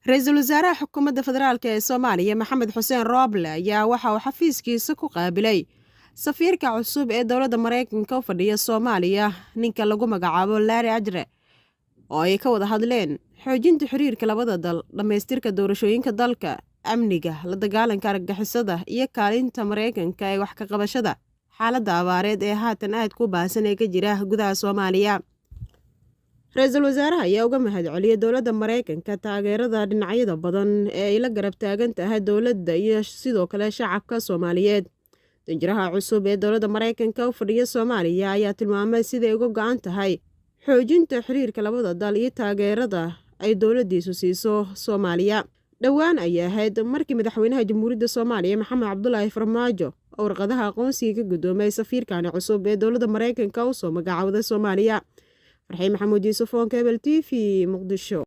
Ra'iisul Wasaaraha Xukuumadda Federaalk ee Soomaaliya Maxamed Xuseen Rooble ayaa waxa uu xafiiskiisa ku qaabilay safiirka cusub ee dowladda Mareykanka u fadhiya Soomaaliya ninka lagu magacaabo Larry Ajre oo ay ka wada hadleen xoojinta xiriirka labada dal, dhamaystirka doorashooyinka dalka, amniga, la dagaalanka argagixisada iyo kaalinta Mareykanka ee wax ka qabashada xaaladda abaareed ee haatan aad ku baahsan ee ka jira gudaha Soomaaliya. Ra'iisul Wasaaraha ayaa uga mahadceliyay dowladda Mareykanka taageerada dhinacyada badan ee ay la garab taagan tahay dowladda iyo sidoo kale shacabka Soomaaliyeed. Danjiraha cusub ee dowladda Mareykanka u fadhiya Soomaaliya ayaa tilmaamay siday uga go'an tahay xoojinta xiriirka labada dal iyo taageerada ay dowladdiisu siiso Soomaaliya. Dhowaan ayay ahayd markii madaxweynaha Jamhuuriyadda Soomaaliya Maxamed Cabdullaahi Farmaajo oo warqadaha aqoonsiga ka gudoomay safiirkan cusub ee dowladda Mareykanka u soo magacaawday Soomaaliya. Farxii Maxamuud Yuusuf, Cable TV, Muqdisho.